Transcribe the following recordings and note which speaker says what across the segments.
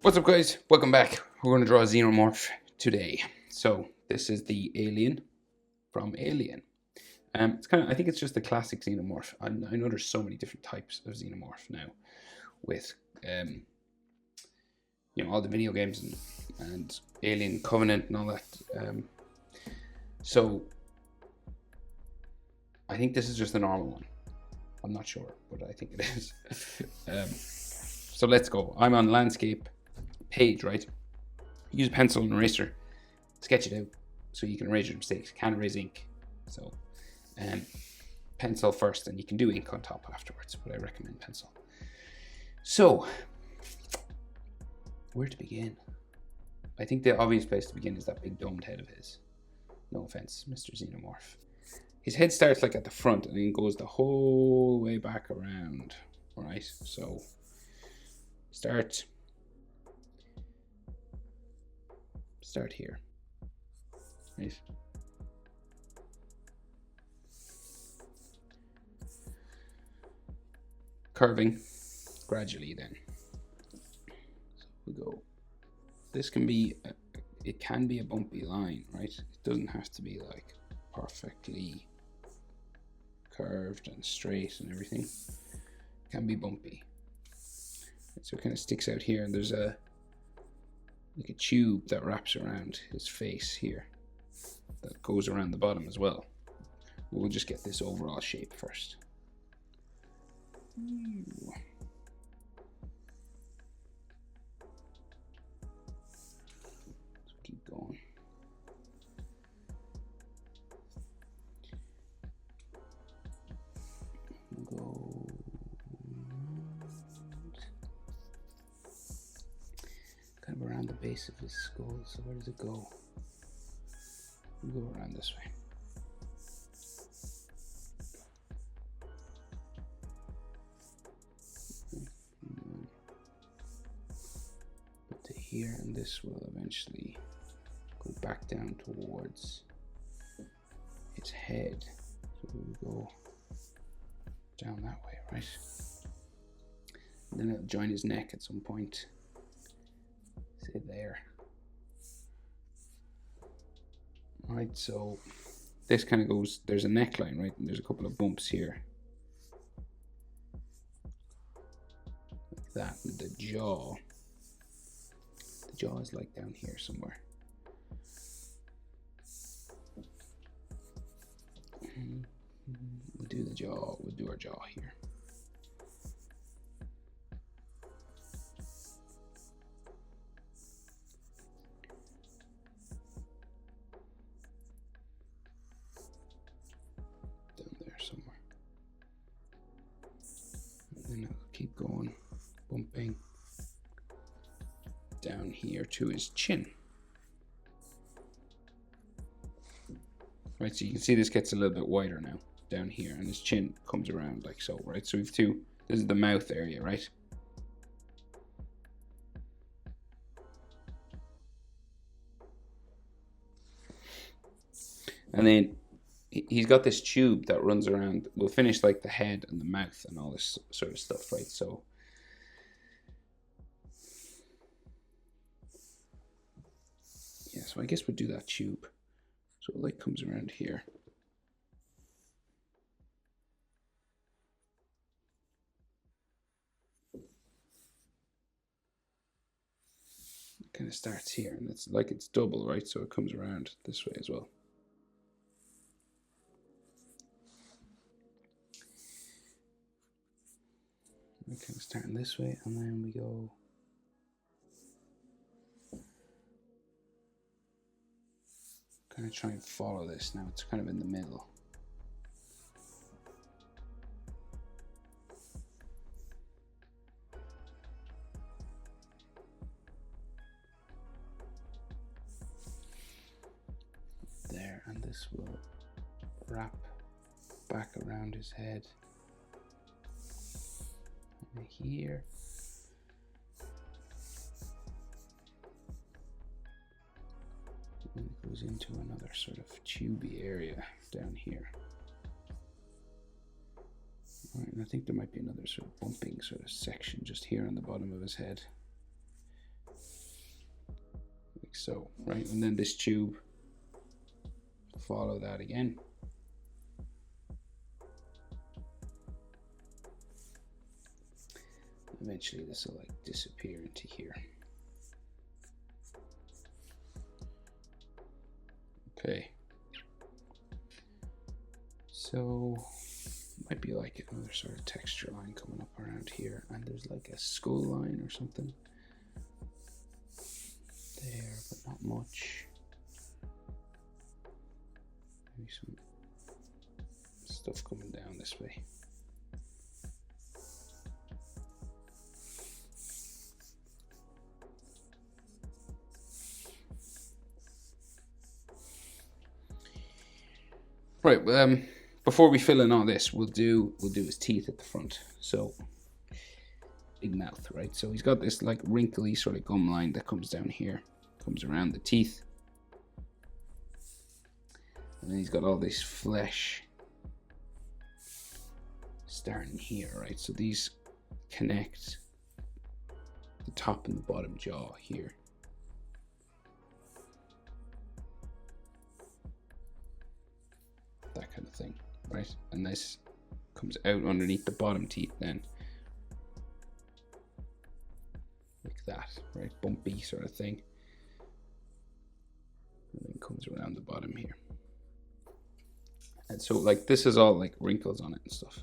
Speaker 1: What's up, guys? Welcome back. We're going to draw a Xenomorph today. So this is the alien from Alien. It's I think it's just the classic Xenomorph. I know there's so many different types of Xenomorph now, with all the video games and Alien Covenant and all that. So I think this is just a normal one. I'm not sure, but I think it is. So let's go. I'm on landscape page, right? Use a pencil and eraser, sketch it out so you can erase your mistakes. Can't erase ink, so pencil first, and you can do ink on top afterwards, but I recommend pencil. So where to begin? I think the obvious place to begin is that big domed head of his. No offense, Mr. Xenomorph. His head starts like at the front and then goes the whole way back around. Alright, so start here. Right. Curving gradually then. So we go. This can be it can be a bumpy line, right? It doesn't have to be like perfectly curved and straight and everything. It can be bumpy. So it kind of sticks out here, and there's a tube that wraps around his face here that goes around the bottom as well. We'll just get this overall shape first. So keep going. We'll go kind of around the base of his skull. So where does it go? We'll go around this way. Put to here, and this will eventually go back down towards its head. So we'll go down that way, right? And then it'll join his neck at some point. Say there. Right, so this kind of goes, there's a neckline, right? And there's a couple of bumps here. Like that. And the jaw is like down here somewhere. We'll do the jaw, we'll do our jaw here. Somewhere, and then I'll keep going, bumping down here to his chin. Right, so you can see this gets a little bit wider now down here, and his chin comes around like so, right? So we've two, this is the mouth area, right? And then he's got this tube that runs around. We'll finish like the head and the mouth and all this sort of stuff, right? So yeah, so I guess we'll do that tube. So it like comes around here. It kind of starts here, and it's like it's double, right? So it comes around this way as well. We kind of start in this way, and then we go kind of try and follow this. Now it's kind of in the middle. There, and this will wrap back around his head. And here. And it goes into another sort of tubey area down here. All right, and I think there might be another sort of bumping sort of section just here on the bottom of his head. like so, right? And then this tube, follow that again. Eventually this will like disappear into here. Okay. So might be like another sort of texture line coming up around here, and there's like a skull line or something there, but not much. Maybe some stuff coming down this way. Right, before we fill in all this, we'll do his teeth at the front. So big mouth, right? So he's got this like wrinkly sort of gum line that comes down here, comes around the teeth. And then he's got all this flesh starting here, right? So these connect the top and the bottom jaw here. That kind of thing, right? And this comes out underneath the bottom teeth then. Like that, right? Bumpy sort of thing. And then comes around the bottom here. And so like this is all like wrinkles on it and stuff.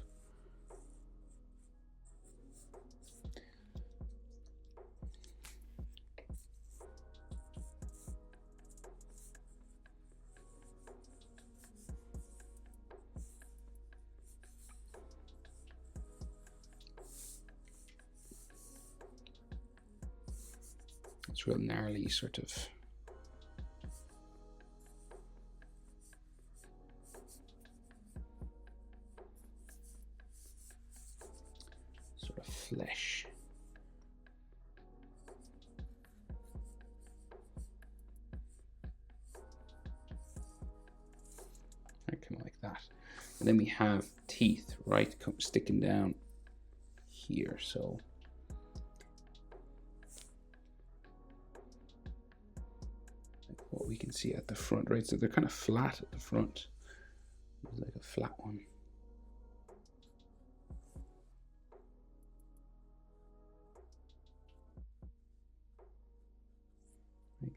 Speaker 1: It's real gnarly sort of flesh. Right, kind of like that. And then we have teeth, right, sticking down here. So like what we can see at the front, right? So they're kind of flat at the front. There's like a flat one.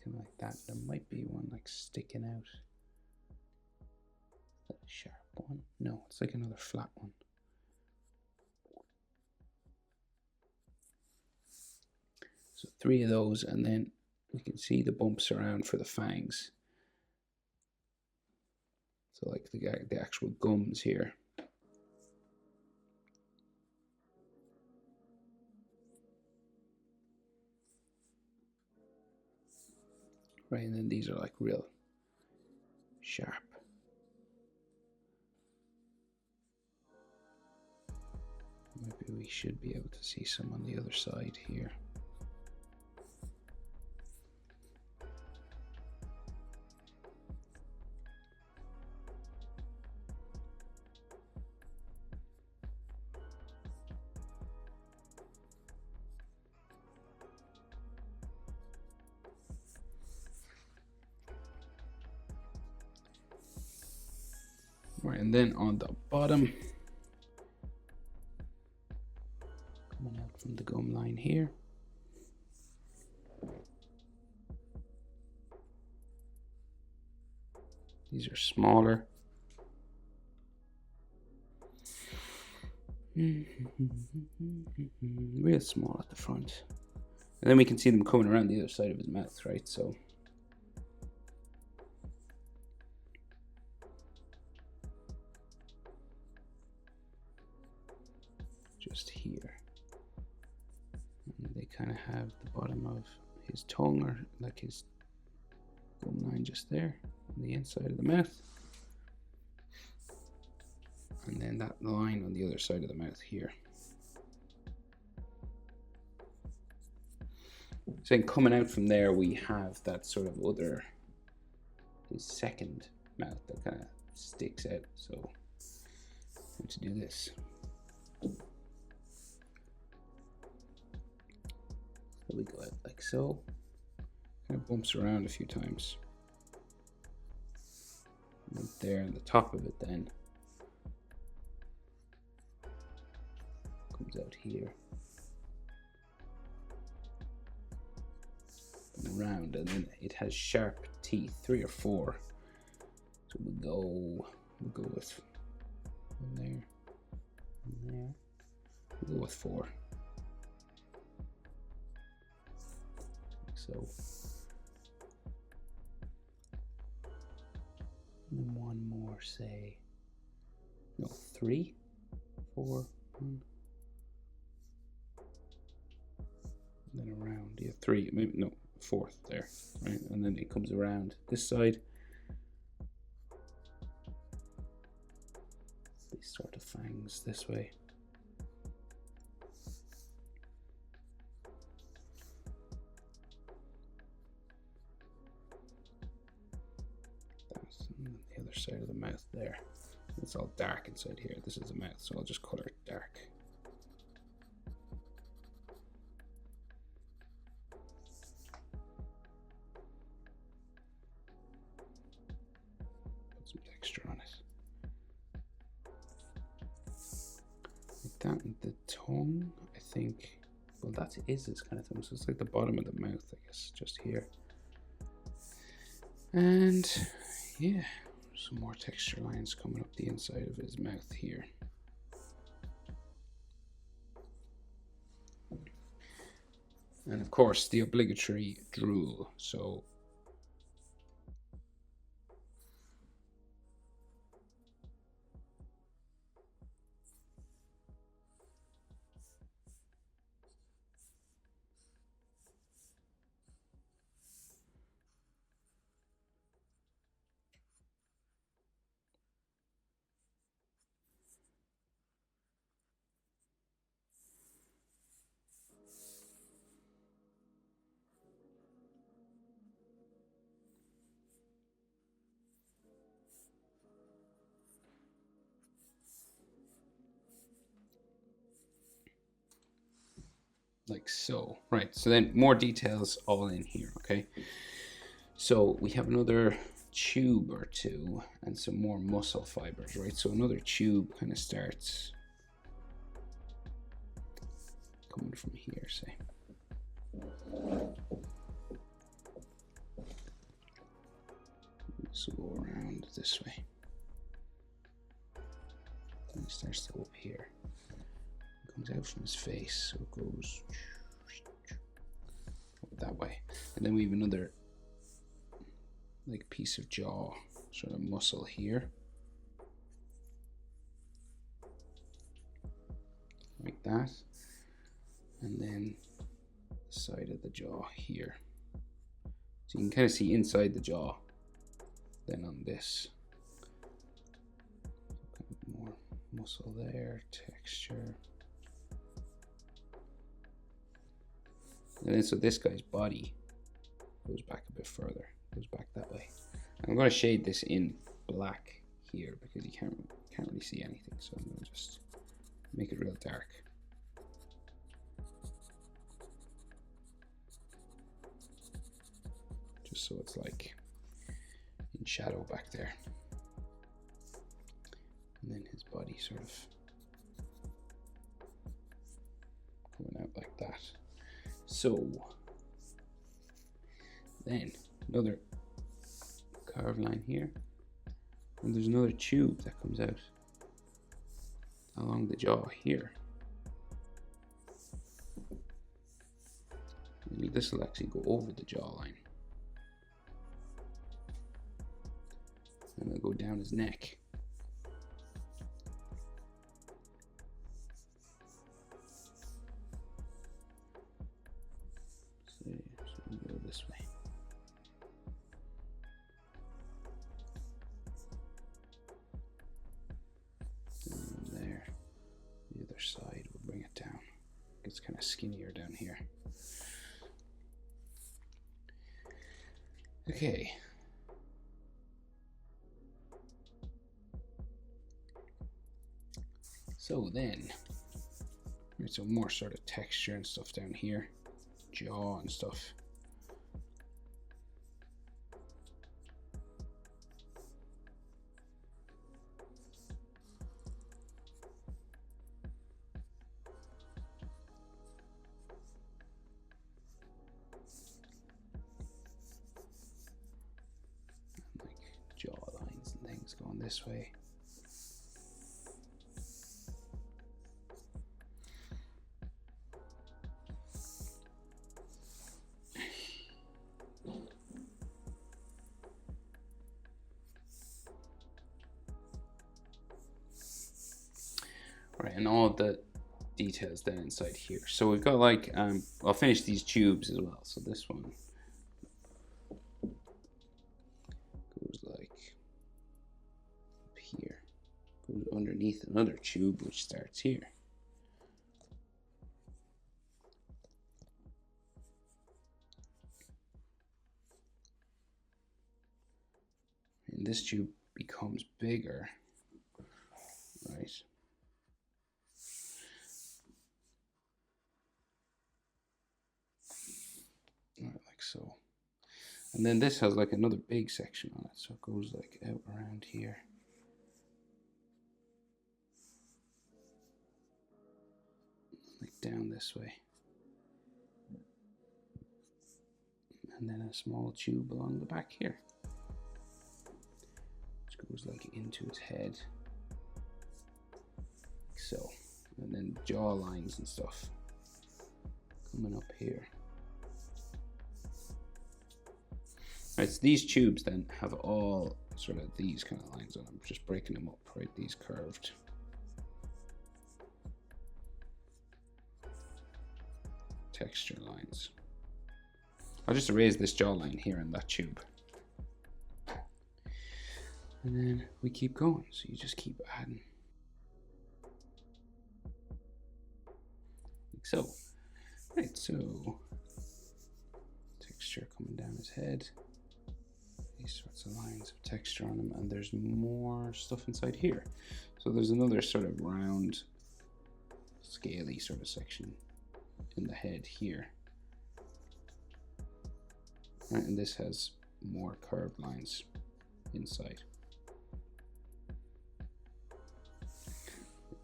Speaker 1: Kind of like that. There might be one like sticking out. Is that a sharp one? No, it's like another flat one. So 3 of those, and then we can see the bumps around for the fangs. So like the actual gums here. Right, and then these are like real sharp. Maybe we should be able to see some on the other side here. Right, and then on the bottom, coming out from the gum line here, these are smaller. Real small at the front. And then we can see them coming around the other side of his mouth, right? So just here. And they kind of have the bottom of his tongue, or like his gum line just there on the inside of the mouth. And then that line on the other side of the mouth here. So then coming out from there, we have that sort of other, his second mouth that kind of sticks out. So I'm going to do this. So we go out like so, kind of bumps around a few times. Right there on the top of it then comes out here and around, and then it has sharp teeth, 3 or 4. So we'll go with one there, and there. We'll go with 4. Like so. And then one more, say, no, 3, 4, 1. And then around, yeah, 3, maybe, no, 4th there, right? And then it comes around this side. These sort of fangs this way. That's on the other side of the mouth there. It's all dark inside here. This is the mouth, so I'll just color it dark. Put some texture on it. Like that, and the tongue, I think, well, that is its kind of thing. So it's like the bottom of the mouth, I guess, just here. And yeah, some more texture lines coming up the inside of his mouth here. And of course, the obligatory drool. So like so, right? So then more details all in here, okay? So we have another tube or 2 and some more muscle fibers, right? So another tube kind of starts coming from here, say. So go around this way. And it starts to go up here. It comes out from his face, so it goes that way. And then we have another like piece of jaw, sort of muscle here. Like that. And then the side of the jaw here. So you can kind of see inside the jaw. Then on this. Kind of more muscle there, texture. And then so this guy's body goes back a bit further, goes back that way. I'm going to shade this in black here because you can't really see anything. So I'm going to just make it real dark. Just so it's like in shadow back there. And then his body sort of coming out like that. So then another carved line here, and there's another tube that comes out along the jaw here. And this will actually go over the jawline, and it'll go down his neck. So we go this way. And there, the other side, we'll bring it down. It's kind of skinnier down here. Okay. So then, right, so more sort of texture and stuff down here, jaw and stuff. going this way. Right, and all the details then inside here. So we've got like, I'll finish these tubes as well. So this one goes like up here, goes underneath another tube which starts here. And this tube becomes bigger, right? Right, like so. And then this has like another big section on it, so it goes like out around here. Like down this way. And then a small tube along the back here. Which goes like into its head. Like so. And then jaw lines and stuff coming up here. Right, so these tubes then have all sort of these kind of lines on them, just breaking them up, right? These curved. Texture lines. I'll just erase this jawline here in that tube. And then we keep going, so you just keep adding. Like so. Right, so texture coming down his head. These sorts of lines of texture on them, and there's more stuff inside here. So there's another sort of round, scaly sort of section in the head here. Right, and this has more curved lines inside.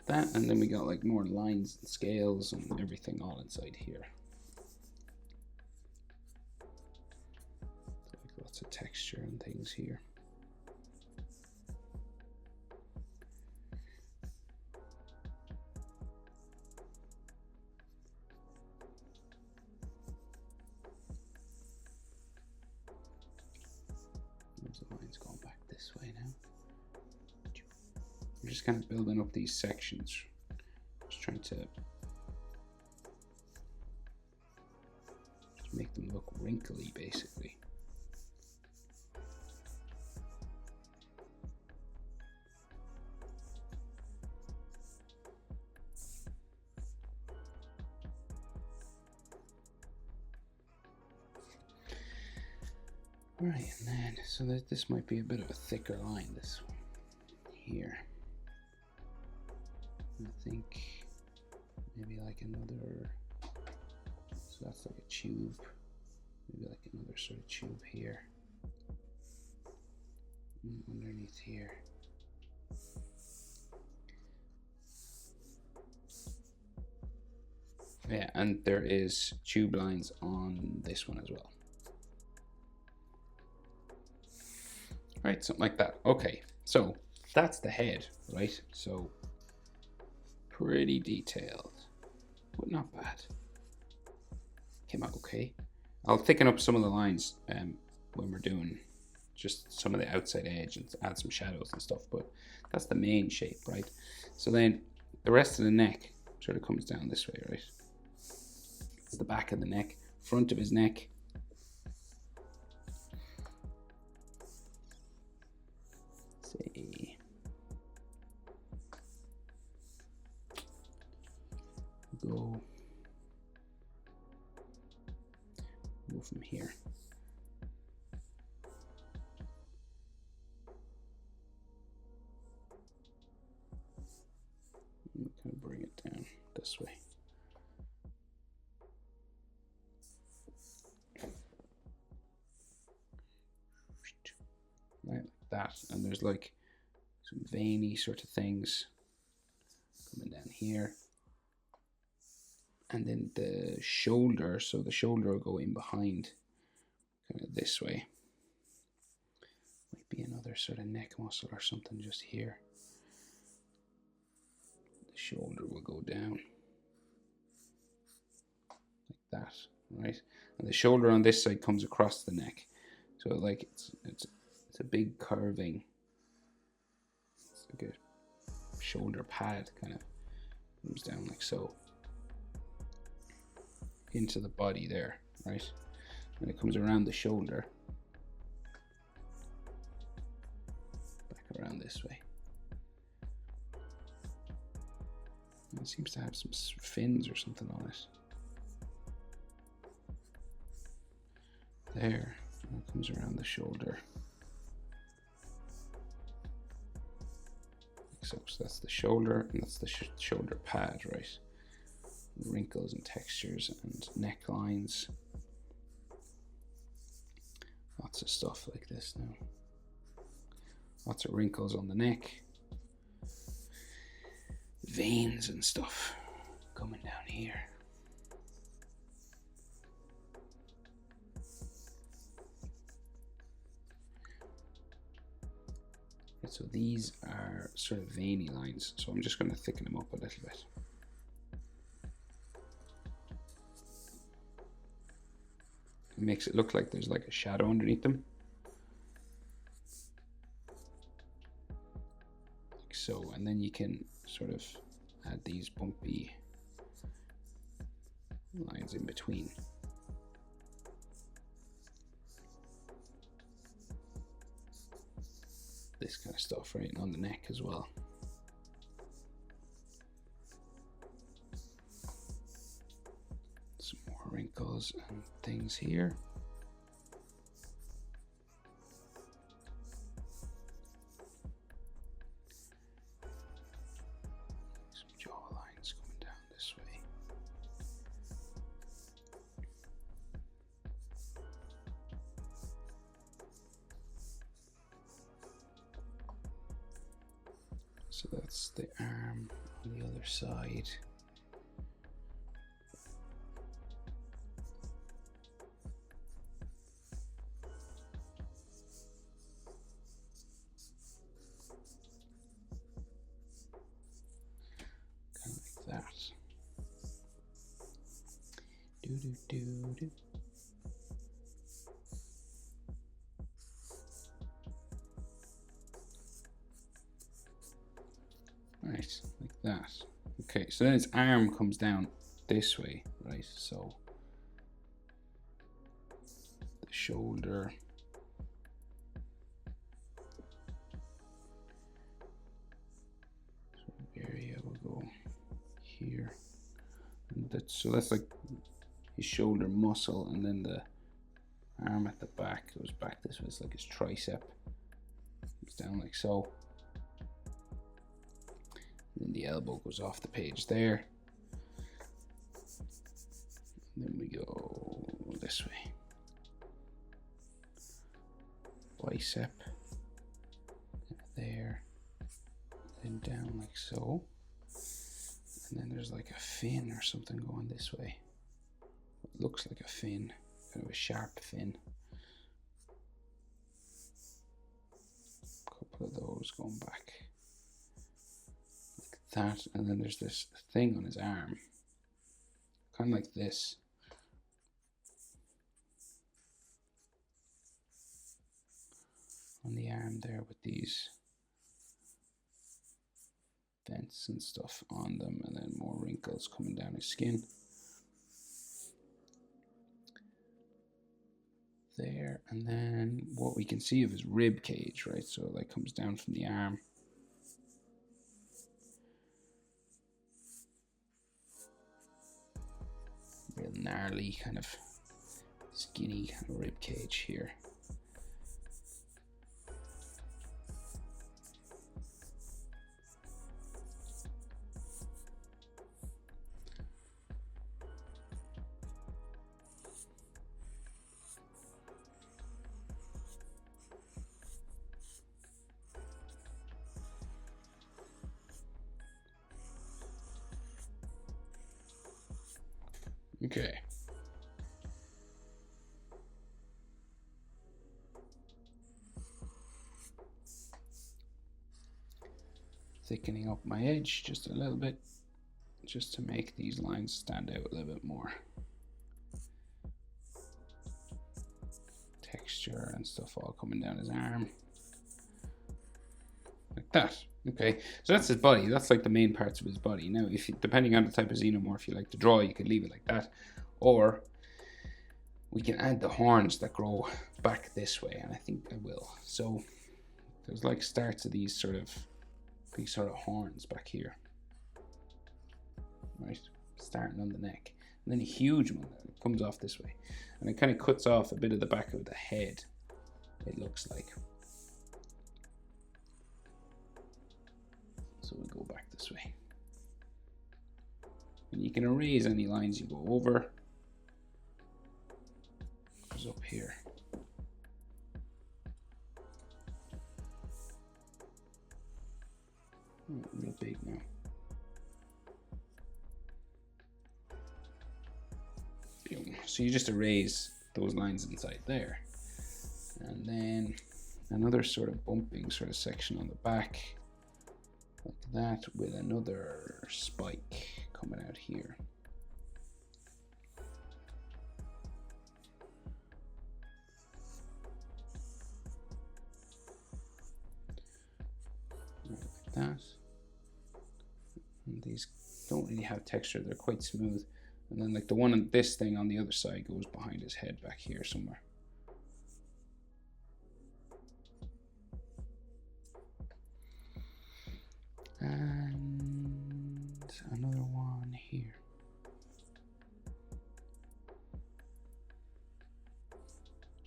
Speaker 1: That, and then we got like more lines and scales and everything all inside here. Lots of texture and things here. There's the lines going back this way now. I'm just kind of building up these sections. Just trying to make them look wrinkly, basically. Right, and then, so that this might be a bit of a thicker line, this one here. I think maybe like another, so that's like a tube, maybe like another sort of tube here, and underneath here. Yeah, and there is tube lines on this one as well. Right, something like that. Okay, so that's the head, right? So pretty detailed, but not bad. Came out okay. I'll thicken up some of the lines when we're doing just some of the outside edge and add some shadows and stuff, but that's the main shape, right? So then the rest of the neck sort of comes down this way, right? The back of the neck, front of his neck. Say, go from here. And kind of bring it down this way. Right, like that, and there's like some veiny sort of things coming down here, and then the shoulder, so the shoulder will go in behind kind of this way like be another sort of neck muscle or something just here. The shoulder will go down like that, right? And the shoulder on this side comes across the neck, so like it's a big curving. It's like a shoulder pad, kind of comes down like so into the body there, right? And it comes around the shoulder, back around this way. And it seems to have some fins or something on it. There, and it comes around the shoulder. Like so that's the shoulder, and that's the shoulder pad, right? Wrinkles and textures and necklines. Lots of stuff like this now. Lots of wrinkles on the neck. Veins and stuff coming down here. Right, so these are sort of veiny lines, so I'm just going to thicken them up a little bit. It makes it look like there's like a shadow underneath them. Like so, and then you can sort of add these bumpy lines in between. This kind of stuff right on the neck as well. Some more wrinkles and things here. Some jaw lines coming down this way. So that's the arm on the other side. Kind of like that. Do. Right, like that. Okay, so then its arm comes down this way, right? So the shoulder, sort of area will go here. And that's like his shoulder muscle, and then the arm at the back goes back this way. It's like his tricep. It's down like so. And then the elbow goes off the page there. And then we go this way. Bicep. There. Then down like so. And then there's like a fin or something going this way. It looks like a fin. Kind of a sharp fin. A couple of those going back. That, and then there's this thing on his arm, kind of like this. On the arm there with these vents and stuff on them, and then more wrinkles coming down his skin. There, and then what we can see of his rib cage, right? So it like comes down from the arm. Real gnarly, kind of skinny kind of rib cage here. Okay. thickening up my edge just a little bit, just to make these lines stand out a little bit more. Texture and stuff all coming down his arm. Like that. Okay, so that's his body. That's like the main parts of his body. Now, if you, depending on the type of xenomorph you like to draw, you could leave it like that. Or we can add the horns that grow back this way, and I think I will. So there's like starts of these sort of horns back here. Right, starting on the neck. And then a huge one that comes off this way. And it kind of cuts off a bit of the back of the head, it looks like. So we go back this way. And you can erase any lines you go over. Goes up here. Real big now. So you just erase those lines inside there. And then another sort of bumping sort of section on the back. Like that, with another spike coming out here. Like that. And these don't really have texture, they're quite smooth. And then like the one on this thing on the other side goes behind his head back here somewhere. And another one here.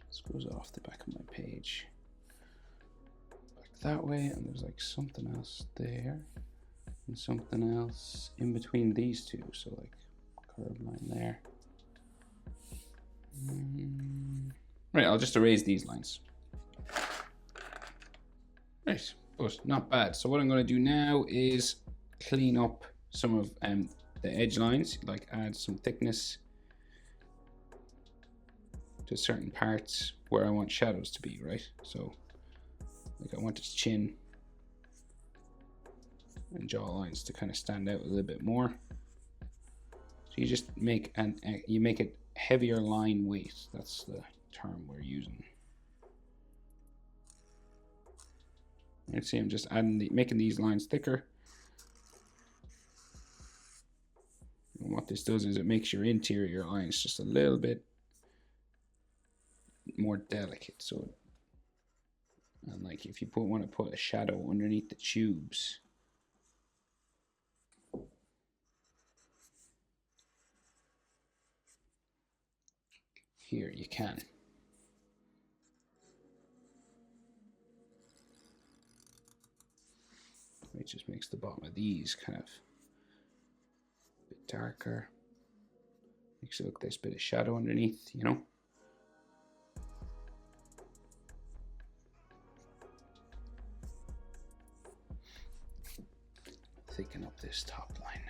Speaker 1: This goes off the back of my page. Back that way, and there's like something else there. And something else in between these two. So like curved line there. Right, I'll just erase these lines. Right, but not bad. So what I'm going to do now is clean up some of the edge lines, like add some thickness to certain parts where I want shadows to be, right? So like I want his chin and jaw lines to kind of stand out a little bit more. So you just make you make it heavier line weight. That's the term we're using. You see, I'm just making these lines thicker. And what this does is it makes your interior lines just a little bit more delicate. So, and like if you want to put a shadow underneath the tubes, here you can. It just makes the bottom of these kind of a bit darker. Makes it look like there's a bit of shadow underneath, you know? Thicken up this top line.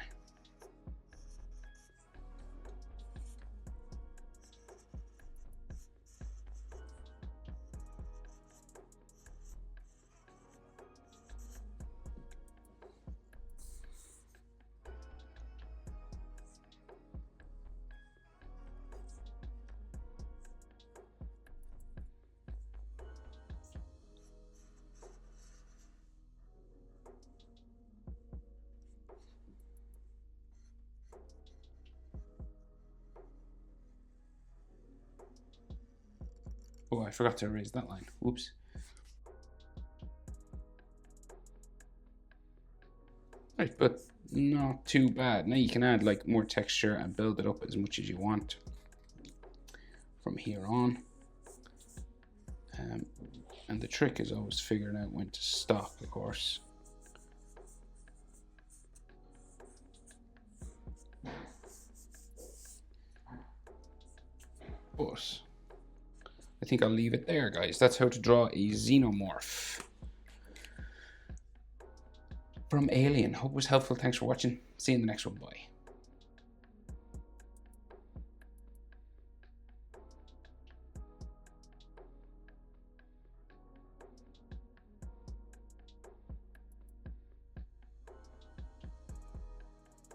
Speaker 1: Oh, I forgot to erase that line. Whoops. Right, but not too bad. Now you can add like more texture and build it up as much as you want from here on. And the trick is always figuring out when to stop, of course. But I think I'll leave it there, guys. That's how to draw a xenomorph from Alien. Hope it was helpful. Thanks for watching. See you in the next one. Bye.